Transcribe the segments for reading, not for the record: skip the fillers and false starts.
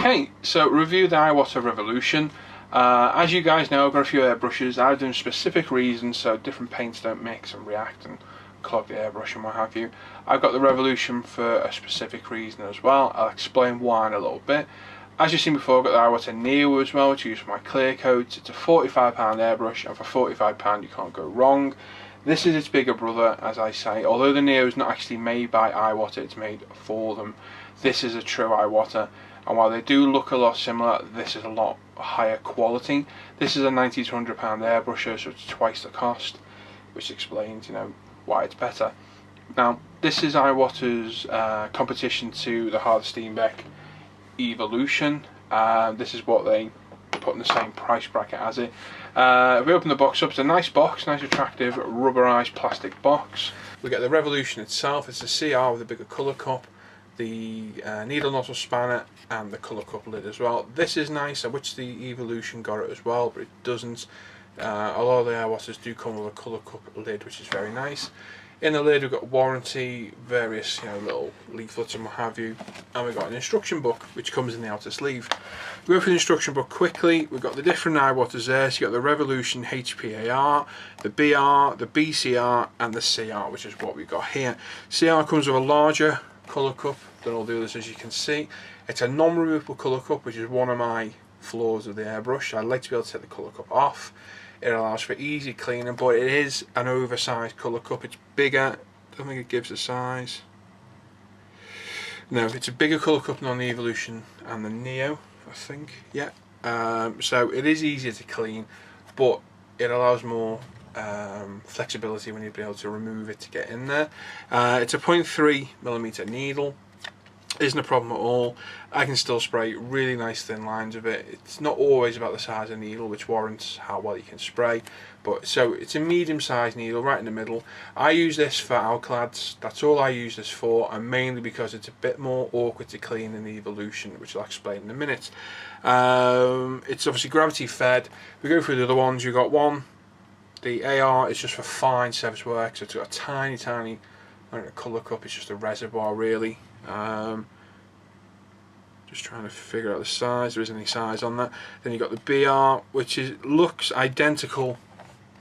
Okay, so review the Iwata Revolution. As you guys know, I've got a few airbrushes. I do specific reasons so different paints don't mix and react and clog the airbrush and what have you. I've got the Revolution for a specific reason as well. I'll explain why in a little bit. As you've seen before, I've got the Iwata Neo as well, which I use for my clear coats. It's a £45 airbrush, and for £45 you can't go wrong. This is its bigger brother, as I say. Although the Neo is not actually made by Iwata, it's made for them. This is a true Iwata, and while they do look a lot similar, this is a lot higher quality. This is a £90 to £100 airbrush, so it's twice the cost, which explains, why it's better. Now, this is Iwata's competition to the Harder Steenbeck Evolution. This is what they put in the same price bracket as it. If we open the box up, it's a nice box, nice attractive rubberized plastic box. We get the Revolution itself. It's a CR with a bigger colour cup, the needle nozzle spanner, and the colour cup lid as well. This is nice. I wish the Evolution got it as well, but it doesn't. A lot of the Iwatas do come with a colour cup lid, which is very nice. In the lid we've got warranty, various little leaflets and what have you, and we've got an instruction book which comes in the outer sleeve. We go through the instruction book quickly. We've got the different Iwatas there. So you've got the Revolution HPAR, the BR, the BCR, and the CR, which is what we've got here. CR comes with a larger colour cup than all the others, as you can see. It's a non-removable colour cup, which is one of my flaws of the airbrush. I like to be able to take the colour cup off. It allows for easy cleaning, but it is an oversized colour cup. It's bigger. I don't think it gives the size. No, it's a bigger colour cup than the Evolution and the Neo, I think. Yeah. So it is easier to clean, but it allows more flexibility when you'll be able to remove it to get in there. It's a 0.3mm needle. Isn't a problem at all. I can still spray really nice thin lines of it. It's not always about the size of the needle, which warrants how well you can spray, but so it's a medium sized needle right in the middle. I use this for alclads. That's all I use this for, and mainly because it's a bit more awkward to clean than the Evolution, which I'll explain in a minute. It's obviously gravity fed. We go through the other ones. You've got one, the AR is just for fine surface work, so it's got a tiny colour cup. It's just a reservoir really. Just trying to figure out the size. There isn't any size on that. Then you've got the BR, which looks identical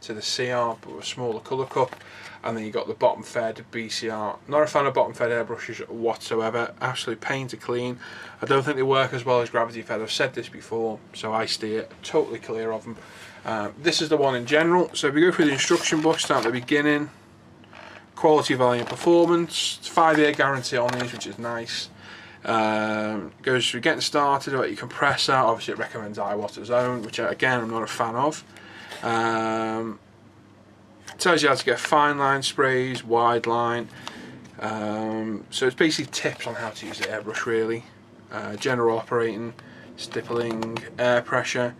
to the CR but with a smaller colour cup, and then you've got the bottom fed BCR. Not a fan of bottom fed airbrushes whatsoever. Absolute pain to clean. I don't think they work as well as gravity fed. I've said this before, so I steer totally clear of them. This is the one in general. So if we go through the instruction book, start at the beginning. Quality, value, and performance. It's 5-year guarantee on these, which is nice. Goes through getting started about your compressor. Obviously it recommends Iwata's own, which again I'm not a fan of. Tells you how to get fine line sprays, wide line. So it's basically tips on how to use the airbrush really. General operating, stippling, air pressure.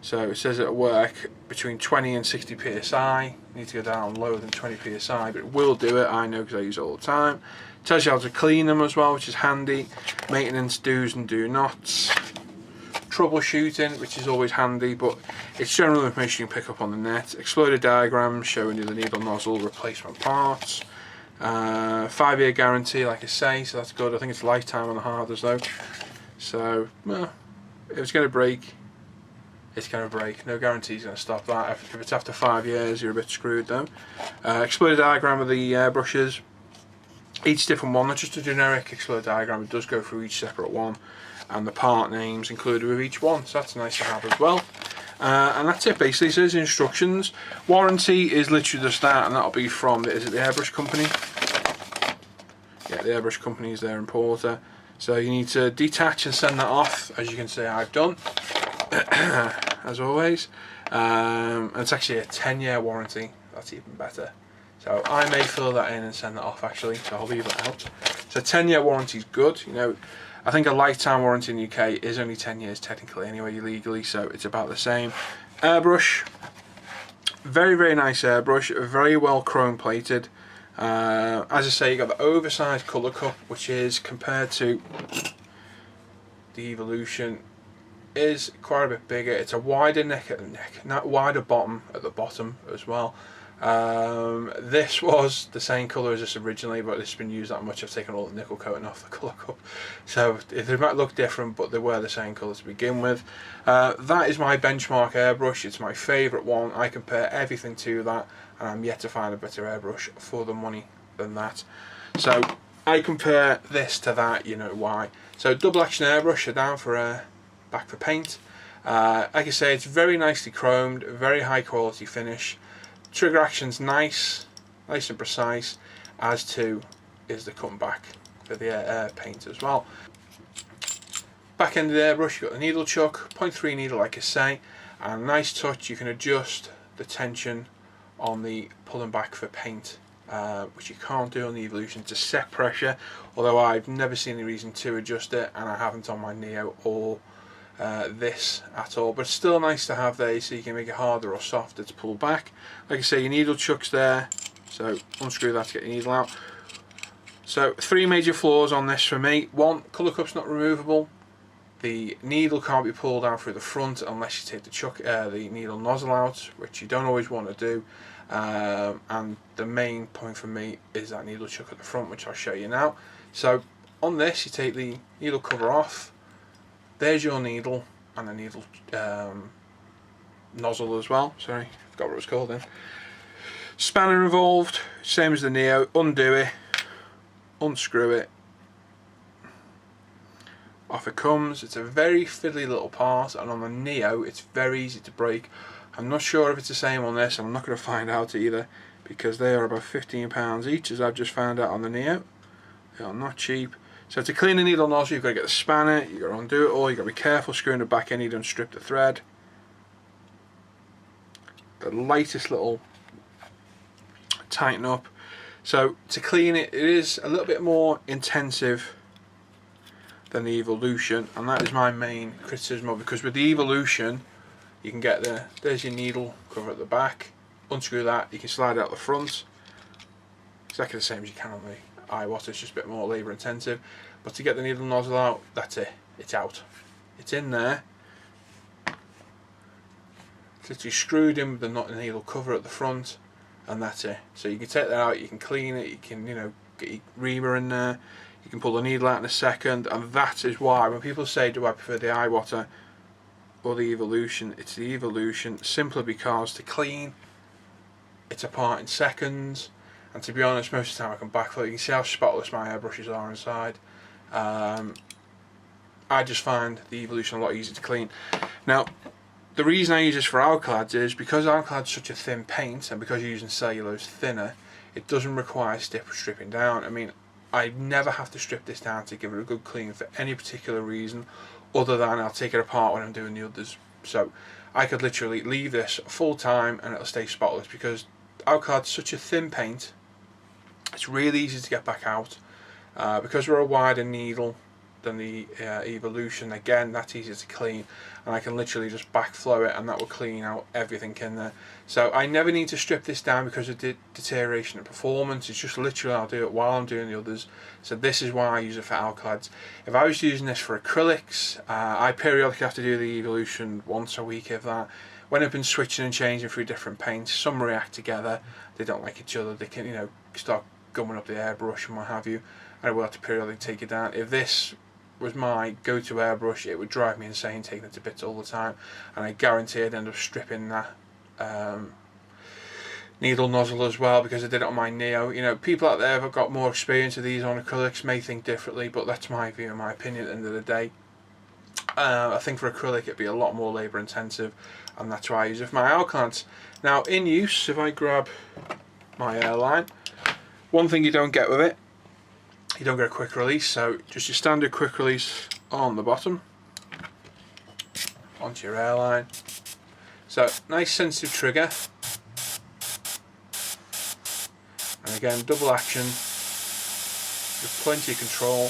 So it says it'll work between 20 and 60 psi. You need to go down lower than 20 psi, but it will do it. I know because I use it all the time. It tells you how to clean them as well, which is handy. Maintenance do's and do nots. Troubleshooting, which is always handy, but it's general information you can pick up on the net. Exploded diagrams showing you the needle nozzle replacement parts. 5-year guarantee, like I say, so that's good. I think it's lifetime on the harders though. So, well, if it's going to break, it's going to break. No guarantee's going to stop that. If it's after 5 years, you're a bit screwed though. Exploded diagram of the brushes. Each different one, not just a generic exploded diagram. It does go through each separate one, and the part names included with each one. So that's nice to have as well. And that's it basically. So there's instructions. Warranty is literally the start, and that'll be from is it the airbrush company? Yeah, the airbrush company is their importer. So you need to detach and send that off, as you can see I've done. As always, and it's actually a 10-year warranty. That's even better. So I may fill that in and send that off actually, so I'll leave that out. So 10-year warranty is good. I think a lifetime warranty in the UK is only 10 years technically anyway, legally, so it's about the same. Airbrush, very nice airbrush, very well chrome plated. As I say, you got the oversized colour cup, which is compared to the Evolution, is quite a bit bigger. It's a wider wider bottom at the bottom as well. This was the same colour as this originally, but it's been used that much I've taken all the nickel coating off the colour cup, so they might look different, but they were the same colour to begin with. That is my benchmark airbrush. It's my favourite one. I compare everything to that, and I'm yet to find a better airbrush for the money than that. So I compare this to that, you know why. So double action airbrush, are down for back for paint. Like I say, it's very nicely chromed, very high quality finish. Trigger action's nice and precise, as too is the cutting back for the air paint as well. Back end of the airbrush, you've got the needle chuck, 0.3 needle like I say, and nice touch. You can adjust the tension on the pulling back for paint, which you can't do on the Evolution. It's a set pressure, although I've never seen any reason to adjust it, and I haven't on my Neo or this at all, but it's still nice to have there, so you can make it harder or softer to pull back. Like I say, your needle chuck's there, so unscrew that to get your needle out. So 3 major flaws on this for me. 1, colour cup's not removable. The needle can't be pulled out through the front unless you take the needle nozzle out, which you don't always want to do. And the main point for me is that needle chuck at the front, which I'll show you now. So on this, you take the needle cover off. There's your needle and the needle nozzle as well. Sorry, forgot what it was called then. Spanner involved, same as the Neo. Undo it, unscrew it, off it comes. It's a very fiddly little part, and on the Neo it's very easy to break. I'm not sure if it's the same on this, and I'm not going to find out either, because they are about £15 each, as I've just found out on the Neo. They are not cheap. So to clean the needle nozzle, you've got to get the spanner, you've got to undo it all, you've got to be careful screwing the back end, you don't strip the thread. The lightest little tighten up. So to clean it, it is a little bit more intensive than the Evolution, and that is my main criticism of it, because with the Evolution, you can get there's your needle cover at the back, unscrew that, you can slide it out the front, exactly the same as you can on the Iwata. It's just a bit more labour intensive, but to get the needle nozzle out, that's it, it's out, it's in there. It's literally screwed in with the needle cover at the front, and that's it. So you can take that out, you can clean it, you can, you know, get your reamer in there, you can pull the needle out in a second. And that is why when people say, do I prefer the Iwata or the Evolution, it's the Evolution, simply because to clean it's apart in seconds. And to be honest, most of the time I can backfill. You can see how spotless my airbrushes are inside. I just find the Evolution a lot easier to clean. Now, the reason I use this for Alclads is because Alclad's such a thin paint, and because you're using cellulose thinner, it doesn't require stripping down. I mean, I never have to strip this down to give it a good clean for any particular reason, other than I'll take it apart when I'm doing the others. So I could literally leave this full time and it'll stay spotless, because Alclad's such a thin paint. It's really easy to get back out, because we're a wider needle than the Evolution. Again, that's easier to clean, and I can literally just backflow it and that will clean out everything in there. So I never need to strip this down because of deterioration of performance. It's just literally I'll do it while I'm doing the others. So this is why I use it for Alclads. If I was using this for acrylics, I periodically have to do the Evolution once a week, if that. When I've been switching and changing through different paints, some react together, they don't like each other, they can, you know, start gumming up the airbrush and what have you, and I will have to periodically take it down. If this was my go-to airbrush, it would drive me insane taking it to bits all the time, and I guarantee I'd end up stripping that needle nozzle as well, because I did it on my Neo. You know, people out there have got more experience of these on acrylics may think differently, but that's my view and my opinion at the end of the day. I think for acrylic it'd be a lot more labour intensive, and that's why I use it for my Alclads. Now in use, if I grab my airline, one thing you don't get with it, you don't get a quick release, so just your standard quick release on the bottom onto your airline. So nice sensitive trigger, and again double action with plenty of control.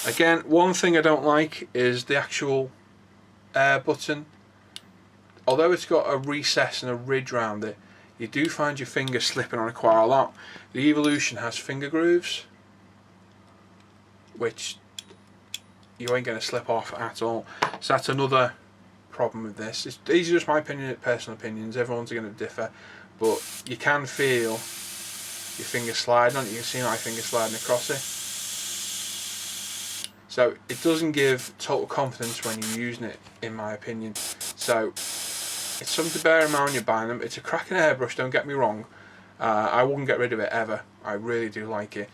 Again, one thing I don't like is the actual air button. Although it's got a recess and a ridge around it, you do find your finger slipping on it quite a lot. The Evolution has finger grooves, which you ain't going to slip off at all. So that's another problem with this. These are just my personal opinions. Everyone's going to differ, but you can feel your finger sliding on it. You can see my finger sliding across it. So it doesn't give total confidence when you're using it, in my opinion. So it's something to bear in mind when you're buying them. It's a cracking airbrush, don't get me wrong. I wouldn't get rid of it ever. I really do like it.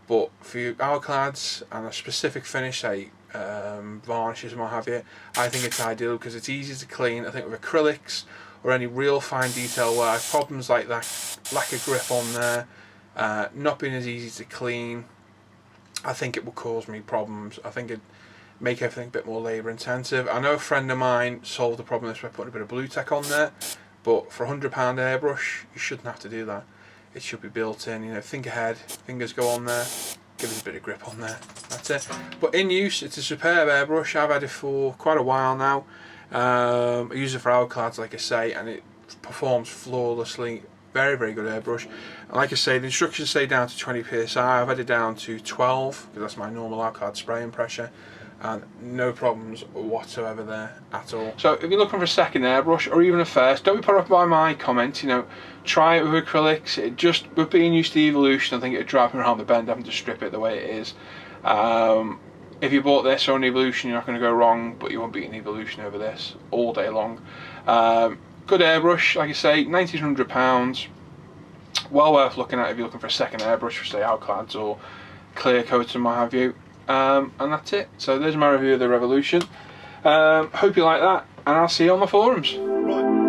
But for your alclads and a specific finish, say varnishes and what have you, I think it's ideal because it's easy to clean. I think with acrylics or any real fine detail work, problems like that, lack of grip on there, not being as easy to clean, I think it will cause me problems. I think it'd make everything a bit more labour intensive. I know a friend of mine solved the problem this by putting a bit of blue tack on there, but for £100 airbrush, you shouldn't have to do that. It should be built in, you know, think ahead, fingers go on there, give it a bit of grip on there, that's it. But in use, it's a superb airbrush. I've had it for quite a while now. I use it for alclads, like I say, and it performs flawlessly. Very, very good airbrush. And like I say, the instructions say down to 20 psi. I've had it down to 12 because that's my normal alclad spraying pressure, and no problems whatsoever there at all. So if you're looking for a second airbrush or even a first, don't be put off by my comment. You know, try it with acrylics. It just, with being used to Evolution, I think it'd drive me around the bend having to strip it the way it is. If you bought this or an Evolution, you're not going to go wrong, but you won't beat an Evolution over this all day long. Good airbrush, like I say, £1,900. Well worth looking at if you're looking for a second airbrush for, say, alclads or clear coats and what have you. And that's it. So there's my review of the Revolution. Hope you like that, and I'll see you on the forums. Right.